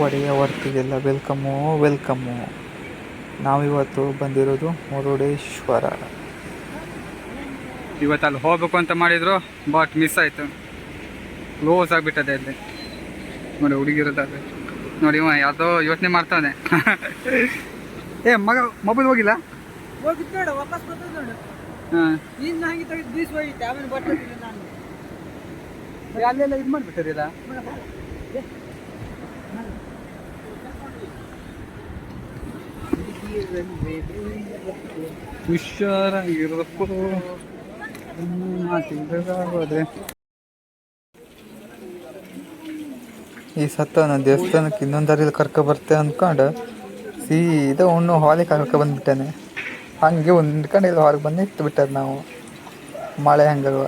ಒಡೆಯ ವರ್ತಿಗೆಲ್ಲ ವೆಲ್ಕಮ್ಮು. ನಾವಿವತ್ತು ಬಂದಿರೋದು ಮುರುಡೇಶ್ವರ. ಇವತ್ತು ಅಲ್ಲಿ ಹೋಗ್ಬೇಕು ಅಂತ ಮಾಡಿದ್ರು, ಬಟ್ ಮಿಸ್ ಆಯಿತು. ಕ್ಲೋಸ್ ಆಗಿಬಿಟ್ಟದೆ ಅಲ್ಲಿ. ನೋಡಿ ಹುಡುಗಿರೋದಾದ್ರೆ ನೋಡಿ, ಇವ ಯಾವುದೋ ಯೋಚನೆ ಮಾಡ್ತಾನೆ. ಏ ಮಗ ಮೊಬೈಲ್ ಹೋಗಿಲ್ಲ. ಅಲ್ಲೆಲ್ಲ ಇದು ಮಾಡಿಬಿಟ್ಟಿರಲ್ಲ. ಹುಷಾರಾಗಿರಬೇಕು. ಈ ಸತ್ತವನ ದೇವಸ್ಥಾನಕ್ಕೆ ಇನ್ನೊಂದು ದಾರಿಯಲ್ಲಿ ಕರ್ಕೊ ಬರ್ತೆ ಅಂದ್ಕೊಂಡು ಸೀದಾ ಉಣ್ಣು ಹಾಲಿಗೆ ಕರ್ಕೊ ಬಂದ್ಬಿಟ್ಟೇನೆ. ಹಂಗೆ ಹೊಂದ್ಕೊಂಡು ಇಲ್ಲಿ ಹೊರಗೆ ಬಂದು ಇಟ್ಟು ಬಿಟ್ಟದ ನಾವು. ಮಳೆ ಹಂಗಲ್ವ.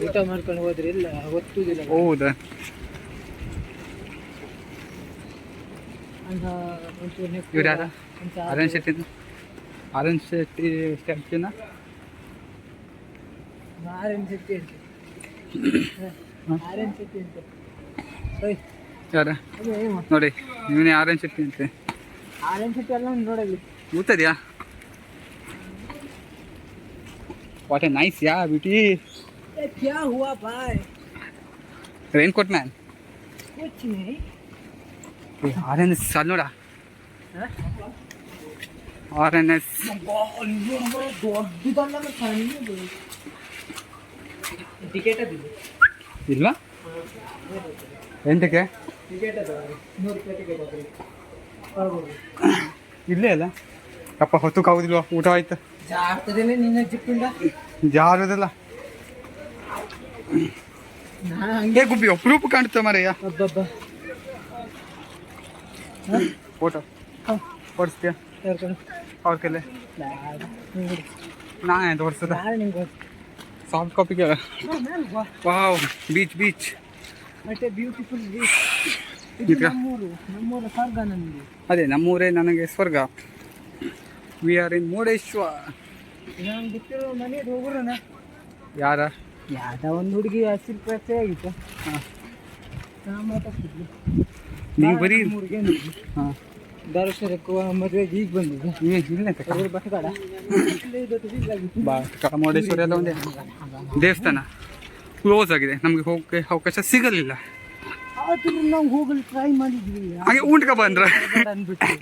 ಊಟ ಮಾಡ್ಕೊಂಡು ಹೋದ್ರೆ ಇಲ್ಲ ಗೊತ್ತುದಿಲ್ಲ. ಹೌದಾ? ಇವ್ರು ಯಾರ? ಆರೆಂಜ್ ಶೆಟ್ಟಿ ಸ್ಟ್ಯಾಚ್ಯೂನ? ಯಾರ ನೋಡಿ, ಇವನೇ ಆರೆಂಜ್ ಶೆಟ್ಟಿ ಅಂತೆ. ಆರೆಂಜ್ ಶೆಟ್ಟಿ ಎಲ್ಲ ನೋಡಲಿ ಗೊತ್ತದ್ಯಾ? What a nice beauty. क्या हुआ भाई? Raincoat man. कुछ नहीं. RNS ನೋಡ. RNS ಟಿಕೆಟ್ ಇಲ್ಲ ಎಂಟಕ್ಕೆ ಇಲ್ಲೇ ಅಲ್ಲ ಅಪ್ಪ. ಹೊತ್ತಕ್ಕಾಗೋದಿಲ್ವ? ಊಟ ಆಯ್ತು. ಜಾರ್ತದೇನೆ ನಿನ್ನ ಜಿಪ್ಪಿಂದ ಜಾರದಲ್ಲ. ಹಂಗೆ ಗುಬ್ಬಿ ಅಪರೂಪ ಕಾಣ್ತ ಮರೆಯ. ಫೋಟೋ ಓಡಿಸ್ತೀಯ ಅವ್ರ ಕಲೆ? ನಾನೇ ತೋರಿಸದ ಸಾಫ್ಟ್ ಕಾಪಿಗೆ. Wow, beach beach. Beautiful beach. ನಮ್ಮೂರ ಸ್ವರ್ಗ ನನಗೆ. ಅದೇ ನಮ್ಮೂರೇ ನನಗೆ ಸ್ವರ್ಗ. We are in Murudeshwar. ನಾನು ಗೊತ್ತಿರೋ ಮನೆಗೆ ಹೋಗೋಣ. ಯಾರ? ಯಾವ್ದ ಒಂದು ಹುಡುಗಿ ಹಸಿರು ಪರಿಚಯ ಆಗಿತ್ತು. ನಾನು ಮಾತಾಡ್ತಿದ್ವಿ. ನೀವು ಬರೀ ಹಾಂ ದರ್ಶನಕ್ಕೂ ಮದುವೆಗೆ ಈಗ ಬಂದಿದ್ದೆ. ಬಸಗಾಡ ಮುರುಡೇಶ್ವರ ಎಲ್ಲ ಒಂದೇ ದೇವಸ್ಥಾನ. ಕ್ಲೋಸ್ ಆಗಿದೆ, ನಮಗೆ ಹೋಗೋಕ್ಕೆ ಅವಕಾಶ ಸಿಗಲಿಲ್ಲ. ಆದರೂ ನಾವು ಹೋಗಲು ಟ್ರೈ ಮಾಡಿದ್ವಿ. ಹಾಗೆ ಊಟಕ್ಕೆ ಬಂದ್ರೆ ಅಂದ್ಬಿಟ್ಟು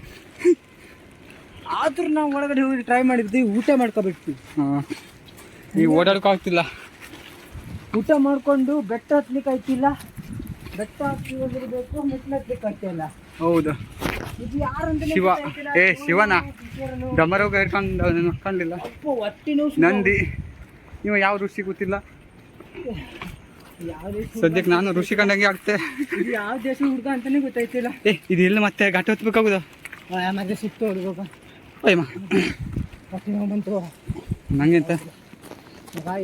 ಆದರೂ ನಾವು ಒಳಗಡೆ ಹೋಗಿ ಟ್ರೈ ಮಾಡಿದ್ವಿ. ಊಟ ಮಾಡ್ಕೊಬಿಟ್ವಿ. ಹಾಂ, ಈಗ ಓಡಾಡೋಕೆ ಆಗ್ತಿಲ್ಲ. ಊಟ ಮಾಡಿಕೊಂಡು ಬೆಟ್ಟ ಹತ್ಲಿಕ್ಕೆ ಆಯ್ತಿಲ್ಲ. ಬೆಟ್ಟ ಹತ್ತಿ ಹೋಗಿರ್ಬೇಕು, ಮೆಟ್ಲು ಹತ್ಲಿಕ್ಕೆ ಆಗ್ತಿಲ್ಲ. ಹೌದು. ಇದು ಯಾರಂತ ಶಿವ. ಶಿವನ ಡಮರೋಗ ಇಟ್ಕೊಂಡು ಕಂಡಿಲ್ಲ. ಒಟ್ಟಿನ ನಂದಿ. ನೀವು ಯಾವ ಋಷಿ ಗೊತ್ತಿಲ್ಲ. ಸದ್ಯಕ್ಕೆ ನಾನು ಋಷಿ ಕಂಡಂಗೆ ಆಗ್ತೆ. ಯಾವ ದೇಶ ಹುಡುಗ ಅಂತಾನೆ ಗೊತ್ತಾಯ್ತಿಲ್ಲ. ಇದು ಎಲ್ಲಿ ಮತ್ತೆ ಘಾಟ ಹೊತ್ಬೇಕಾಗುದ? ಮತ್ತೆ ಸುತ್ತ ಹೊಡ್ಬೇಕು. ಅಯ್ಯಮ್ಮ ಬಂತು ನಂಗೆ ಅಂತ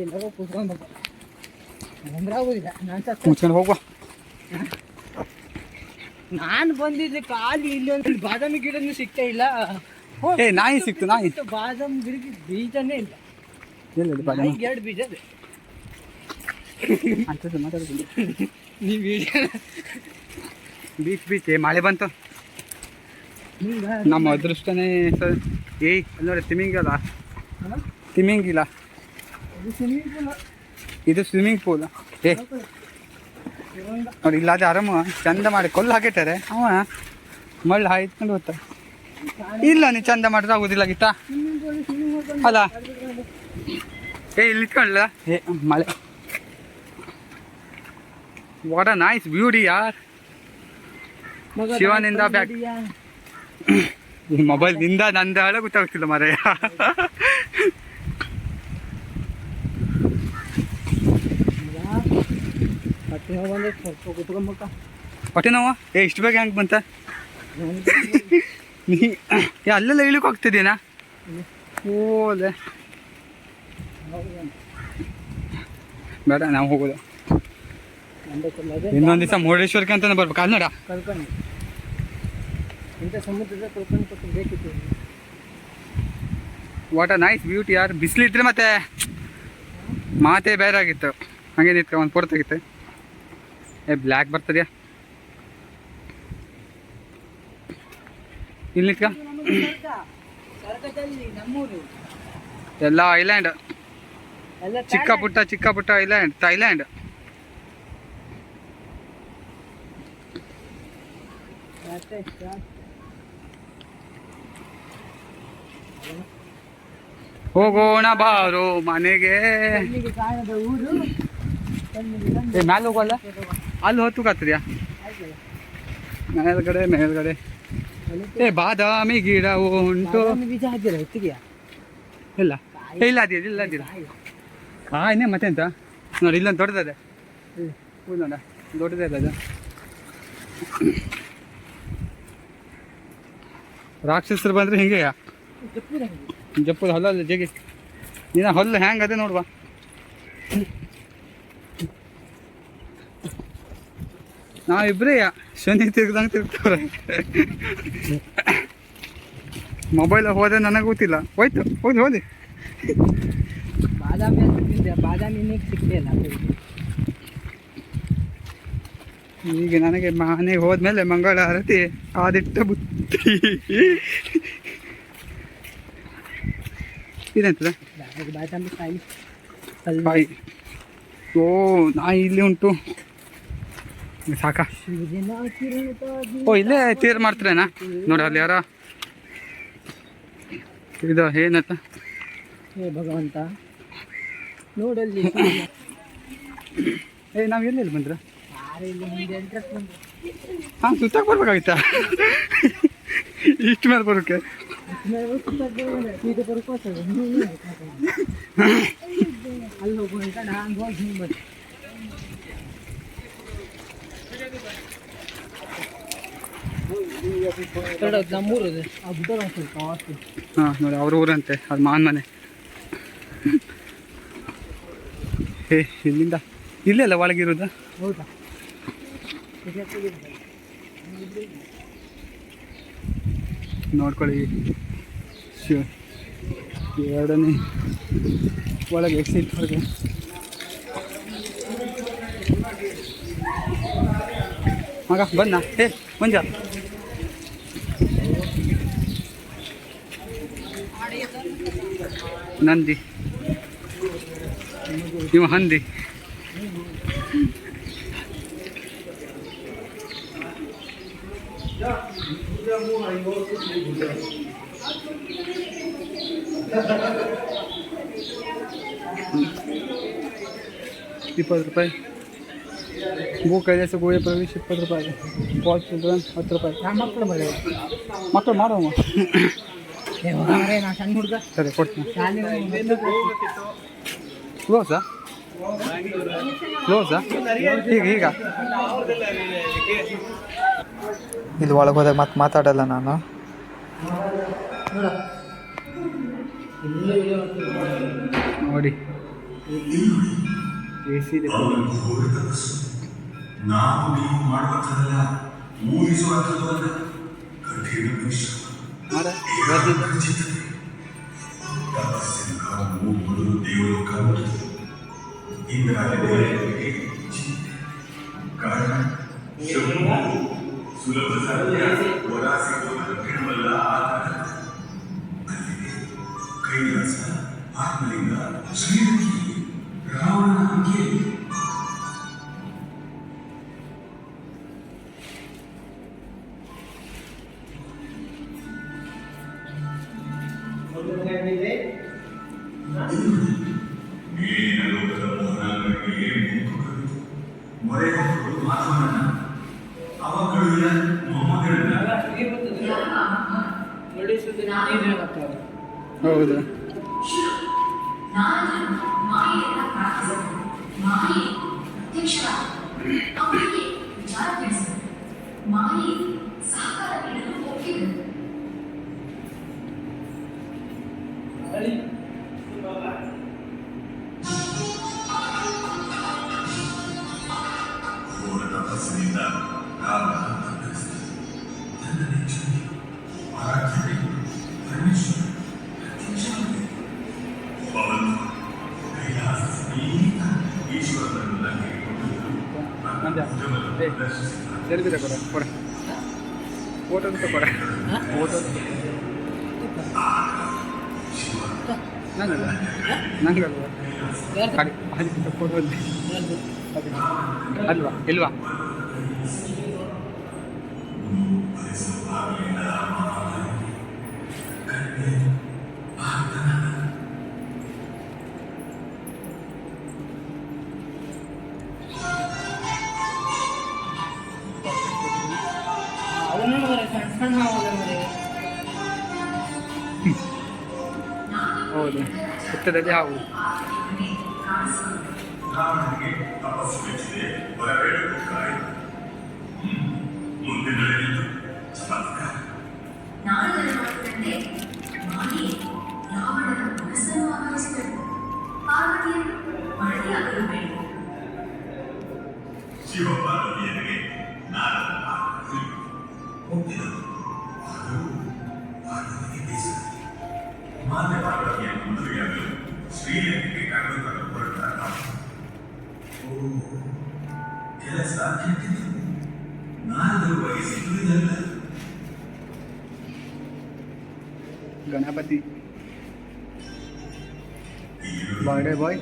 ಎಲ್ಲರೂ ಕೂತ್ಕೊಂಡ್ಬೇಕು ಅಂದ್ರೆ ಆಗೋದಿಲ್ಲ. ಮುಚ್ಕೊಂಡು ಹೋಗುವ. ನಾನು ಬಂದಿದ್ದೆ ಖಾಲಿ ಇಲ್ಲಿ ಒಂದು ಬಾದಾಮಿ ಗಿಡನೂ ಸಿಗ್ತಾ ಇಲ್ಲ. ನಾಯಿ ಸಿಕ್ತು. ನಾಯಿ ಬಾದಾಮಿ ಗಿಡಕ್ಕೆ ಬೀಜನೇ ಇಲ್ಲ. ಎಲ್ಲ ಬಾದಾಮಿ 2 ಬೀಜ ಇದೆ. ಅಂತದ್ದು ಮಾತಾಡೋದು ನೀವು ಬೀಚ್ ಬೀಚ್. ಮಳೆ ಬಂತು. ನಮ್ಮ ಅದೃಷ್ಟನೇ ನೋಡಿ. ತಿಮಿಂಗಿಲ್ಲ. ಇದು ಸ್ವಿಮ್ಮಿಂಗ್ ಪೂಲ್. ನೋಡಿ ಇಲ್ಲಾದ ಆರಾಮ ಚಂದ ಮಾಡಿ ಕೊಲ್ಲು ಹಾಕಿಟ್ಟಾರೆ. ಅವ ಮಳ್ಳು ಹಾಯ್ಕೊಂಡು ಹೋಗ್ತಾರೆ. ಇಲ್ಲ ನೀವು ಚಂದ ಮಾಡಿದ್ರೆ ಆಗೋದಿಲ್ಲ ಗಿಟ್ಟ ಅಲ್ಲ. ಇಲ್ಲಿ ನಿಂತ್ಕೊಳ್ಳ. ಮಳೆ. ವಾಟ್ ಅ ನೈಸ್ ಬ್ಯೂಟಿ ಯಾರ್. ಶಿವನಿಂದ ಬ್ಯಾಕ್. ಈ ಮೊಬೈಲ್ನಿಂದ ನಂದ ಹಾಳ ಗೊತ್ತಾಗ್ತಿಲ್ಲ ಮರೆಯ. ಹೊಟ್ಟೆ ನೋವ? ಇಷ್ಟು ಬೇಗ ಹೆಂಗೆ ಬಂತ? ನೀ ಅಲ್ಲೆಲ್ಲ ಇಳಿಕ್ ಹೋಗ್ತಿದ್ದೀನಾ? ಓಲೆ ಬೇಡ, ನಾವು ಹೋಗೋದು. ಮಂಡಕ್ಕಲ್ಲ ಅದೇ ಇನ್ನೊಂದು ದಿವಸ ಮುರುಡೇಶ್ವರಕ್ಕೆ ಅಂತಾನೆ ಬರ್ಬೇಕು ಅಲ್ಲಿ ನೋಡ. ಕಲ್ಕೊಂಡು ಇಂಥ ಸಮುದ್ರದ ಕಲ್ಕೊಂಡು ಕೊಟ್ಟು ಬೇಕಿತ್ತು. ವಾಟ್ ಅ ನೈಸ್ ಬ್ಯೂಟಿ ಯಾರು. ಬಿಸಿಲಿದ್ರೆ ಮತ್ತೆ ಮಾತೇ ಬೇರೆ ಆಗಿತ್ತು. ಹಂಗೆ ನಿಂತ್ಕ ಒಂದು ಫೋಟೋ ತೆಗಿತೆ. ಬ್ಲ್ಯಾಕ್ ಬರ್ತದ್ಯಾ ಇಲ್ಲಿ ನಿಂತ್ಕ. ಸರ್ಕದಲ್ಲಿ ನಮ್ಮೂರು ಎಲ್ಲ ಐಲ್ಯಾಂಡ್, ಎಲ್ಲ ಚಿಕ್ಕ ಪುಟ್ಟ ಐಲ್ಯಾಂಡ್, ಥೈಲ್ಯಾಂಡ್. ಹೋಗೋಣ ಬಾರೋ ಮನೆಗೆ. ಕಾಣದ ಊರು ಮ್ಯಾಲೆ ಹೋಗಲ್ಲ, ಅಲ್ಲಿ ಹೊತ್ತುಕಾಗ್ತದ್ಯಾ ಮೇಲ್ಗಡೆ. ಬಾದಾಮಿ ಗಿಡ ಉಂಟು. ಬೀಜ ಹಾಕಿರ ಹೊತ್ತಿಗೆಯಾ? ಇಲ್ಲ ಅದಿರ ಕಾಯಿನೇ ಮತ್ತೆ ಎಂತ ನೋಡಿ ಇಲ್ಲೊಂದು ದೊಡ್ಡದದೆ. ನೋಡ ದೊಡ್ಡದೇ ಅಲ್ಲ ಅದು. ರಾಕ್ಷಸರು ಬಂದ್ರೆ ಹಿಂಗೆಯಾ ಜಪ್ಪದ ಹೊಲಲ್ಲ ಜಗಿ ನೀನ ಹೊಲ್ಲು ಹ್ಯಾಂಗ ಅದೇ ನೋಡುವ. ನಾವಿಬ್ರೇ ಶನಿ ತಿರ್ಗ್ದಂಗೆ ತಿರ್ಗ್ತವ್ರೆ. ಮೊಬೈಲ್ ಹೋದ್ರೆ ನನಗೆ ಗೊತ್ತಿಲ್ಲ. ಹೋದಿ ಬಾದಾಮಿ ಅಂತ ತಿಂದೆ, ಬಾದಾಮಿನೇ ಸಿಕ್ಕಿಲ್ಲ. ಈಗ ನನಗೆ ಮನೆಗೆ ಹೋದ್ಮೇಲೆ ಮಂಗಳ ಆರತಿ ಆದಿಟ್ಟ ಬುತ್ತಿ ಇದೆಂತದ ಬಾದಾಮಿ ಕಾಯಿ ಬಾಯಿ. ಓ ನಾಯಿ ಇಲ್ಲಿ ಉಂಟು ಸಾಕ. ಓ ಇಲ್ಲೇ ತೀರ್ ಮಾಡ್ತಾರೇನಾ ನೋಡಿ ಅಲ್ಲಿ ಯಾರ ಇದು ಏನತ್ತ. ಹೇ ಭಗವಂತ ನೋಡಲ್ಲಿ. ನಾವು ಎಲ್ಲೆಲ್ಲಿ ಬಂದ್ರೆ ಇಲ್ಲಿ ಮುಂದೆ ಎಂಟ್ರೆಸ್ ಬಂದು ಹಾಂ ಸುತ್ತಾಕ್ ಬರ್ಬೇಕಾಗಿತ್ತಾ ಇಷ್ಟು ಮೇಲೆ ಬರೋಕ್ಕೆ. ಅಲ್ಲಿ ಹೋಗುವಂತ ನಾನು ಹೋಗಿ ಹಿಂಗೆ ಬಂದೆ. ನಮ್ಮೂರು ಆ ಬುಡ ಸ್ವಲ್ಪ ಹಾಂ ನೋಡಿ ಅವ್ರ ಊರಂತೆ ಅದು ಮಾನ್ ಮನೆ. ಇಲ್ಲಿಂದ ಇಲ್ಲೇ ಅಲ್ಲ ಒಳಗಿರೋದು. ಹೌದಾ? ನೋಡ್ಕೊಳ್ಳಿ ಎರಡನೇ ಒಳಗೆ ಎಕ್ಸಿಟ್ ಹೊರಗೆ. ಮಗ ಬನ್ನ ಮಂಜ ನಂದಿ ಇವ ಹಂದಿ. ₹20 ಭೂಕೈಲಾಸ ಗೋಳಿ ಪ್ರವೇಶ ₹20 ಪಾಲ್ ಚಿಲ್ಡ್ರನ್ ₹10. ಮಕ್ಕಳು ಬರೋ ಮಕ್ಕಳು ಮಾಡೋಮ್ಮ ನಾ ಸಣ್ಣ ಹುಡುಗ ಸರಿ ಕೊಡ್ತೀನಿ. ಕ್ಲೋಸಾ ಈಗ ಇಲ್ಲಿ ಒಳಗೆ ಹೋದಾಗ ಮತ್ತೆ ಮಾತಾಡಲ್ಲ ನಾನು. ನೋಡಿ AC ಇದೆ. ನಾವು ನೀವು ಮಾಡುವಂಥದ್ದೆಲ್ಲ ಊಹಿಸುವಂಥದ್ದಲ್ಲ, ಕಠಿಣ ಪರಿಶ್ರಮ, ತಪಸ್ಸಿನ ಕಾಲವು ಮೊದಲು ದೇವರು ಕಾಣುತ್ತದೆ. ಇಂದ್ರಾದಿ ದೇವರಿಗೆ ಚಿಂತೆ ಕಾರಣ ಸುಲಭ ಸಾಧ್ಯ ವರ ಸಿಗುವ ಕಠಿಣವಲ್ಲ. ಅಲ್ಲಿಗೆ ಕೈಲಾಸ, ಆತ್ಮಲಿಂಗ, ಶ್ರೀಮುಖಿ, ರಾವಣನ ಅಂಕೆ. ಮೇಲೋಕದ ಮೋಹನಗಳಿಗೆ ಮುಕ್ಕು ಕವಿತು ಮೊರೆ ಹೋಗುವುದು ಮಾಧವನನ್ನ, ಅವಕಳುವಿನ ಮೊಮ್ಮಗಳನ್ನ. ಹೌದು ಸೆಲ್ಫಿ ತಗೊಡ ಕೊಡ ಫೋಟೋ ತಗೊಡ ಫೋಟೋ ನಂಗಲ್ಲ ನಂಗಲ್ವಾ ಅಲ್ಲಿ ಫೋಟೋ ಅಲ್ವಾ ಇಲ್ವಾ ಹೌದು ಹುತ್ತದಲ್ಲಿ ಹಾವು ರಾವಣನಿಗೆ ತಪಸ್ಸು ಮೆಚ್ಚಿದೆ ಬರಬೇಡ ಮುಂದೆ ನಡೆದಿದ್ದು ಚಮತ್ಕಾರ. ನಾರದರ ಮಾತಿನಂತೆ ಮಾಯೆ ರಾವಣನ ಮನಸ್ಸನ್ನು ಆವರಿಸಿದಳು. ಪಾರ್ವತಿಯನ್ನು ಮಳೆಯಾಗಲು ಬೇಡ. ಶಿವಪಾರ್ವತಿಯರಿಗೆ ನಾರದ ಹೋಗಿದರು. ಪಾರ್ವತಿಗೆ ಬೇಸರ. ಮಾತೆ ಪಾರ್ವತಿಯ ಮದುವೆಯಾಗಲು ಶ್ರೀಲಂಕೆಗೆ ಕರೆದುಕೊಂಡು ಹೊರಟ ಕೆಲಸ ಕೆಟ್ಟಿತು. ನಾರದರು ವಹಿಸಿದುವುದಲ್ಲ. ಗಣಪತಿ ಬರ್ಡೇ ಬಾಯ್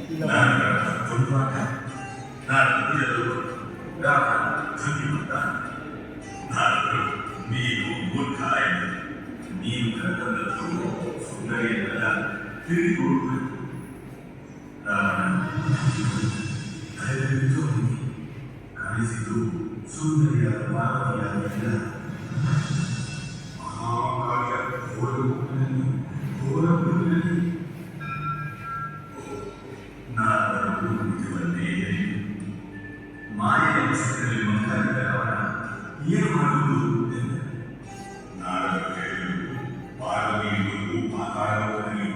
ನೀನು ಮೂರ್ಖ ಎಂದು ನೀನು ಕರೆತಂದದ್ದು ಸುಂದರಿಯಲ್ಲ ತಿಳಿದುಕೊಳ್ಳಬೇಕು. ದಯವಿಟ್ಟು ಕಾಣಿಸಿದ್ದು ಸುಂದರಿಯಾದ ಪಾರ್ವತಿಯಾಗಿಲ್ಲ. ಮಹಾಕಾಳಿಯ ಘೋರದಲ್ಲಿ ನಾರದರು ನಿಜವನ್ನೇ ಮಾಯೆಯ ಹೆಸರಲ್ಲಿ ಮಂತ್ರಾಂತರ ಅವರ ಏನು ಮಾಡುವುದು ಎಂದು ನಾರದರು ಹೇಳಿದರು. ಪಾರ್ವತಿ ಎಂಬುದು ಪಾತಾಳದಲ್ಲಿ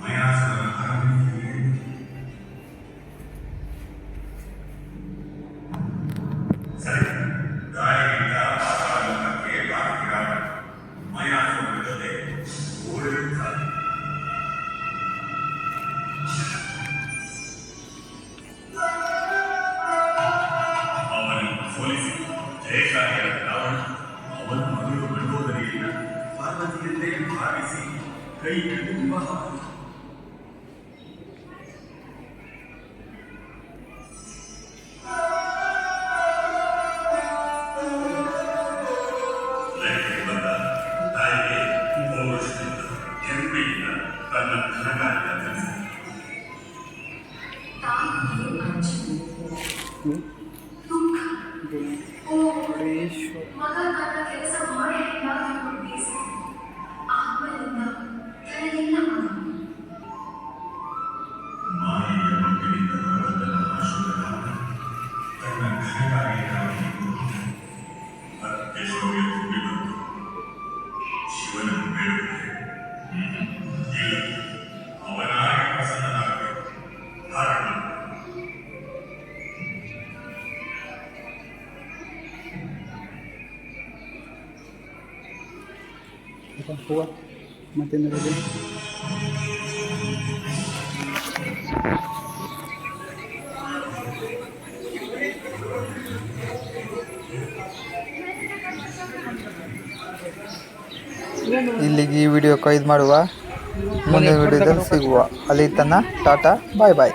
ಮಯಾಸುರನ ಅರಮನೆಯೇ. ಸರಿ, ಗಾಳಿಯಿಂದ ಪಾತಾಳಕ್ಕೆ ಬಾಗಿರಾದ ಮಯಾಸುರನ ಜೊತೆ ಓಡಿರುತ್ತಾರೆ. ಅವನನ್ನು ಸೋಲಿಸಿ ಜಯಶಾಲಿಯಾದ ರಾವಣ ಅವನ ಮಗಳು ಮಂಡೋದರಿಯಿಂದ ಪಾರ್ವತಿಯನ್ನೇ ಭಾವಿಸಿ ಕೈ ಹಿಡಿದು ವಿವಾಹ ಮಾಡಿದ. ಲಂಕೆಗೆ ಬಂದ ತಾಯಿಗೆ ಪೌರುಷದಿಂದ ಹೆಮ್ಮೆಯಿಂದ ತನ್ನ ಘನಕಾರ್ಯ ತಿಳಿಸಿದ. ತಾಯಿಗೆ ಅಂಜು, ದುಃಖ, ಮಗ ತನ್ನ ಕೆಲಸ ಮಾಡಲಿಕ್ಕಾಗಿ ಬೇಸರ, ಆತ್ಮದಿಂದ ತನಗೆಲ್ಲ ಮಗ. ಮಾಯೆಯ ಮಟ್ಟಿನಿಂದ ಹೊರಬಂದ ಮಹಾಶೂರರಾಮ ತನ್ನ ಘನಕಾರ್ಯಕ್ಕಾಗಿ ಅತ್ಯಶೋಭೆ ತುಂಬಿ ಬಂದು ಶಿವನನ್ನು ಬೇಡುತ್ತಾರೆ. ಇಲ್ಲ, ಅವನಾಗಿ ಪ್ರಸನ್ನನಾಗಬೇಕು. ಕಾರಣ ಹೂವ ಮತ್ತೇನಿದೆ ಇಲ್ಲಿಗೆ ಈ ವಿಡಿಯೋ ಕೊಯ್ದು ಮಾಡುವ. ಮುಂದಿನ ವಿಡಿಯೋದಲ್ಲಿ ಸಿಗುವ. ಅಲ್ಲಿ ತನಕ ಟಾಟಾ ಬಾಯ್ ಬಾಯ್.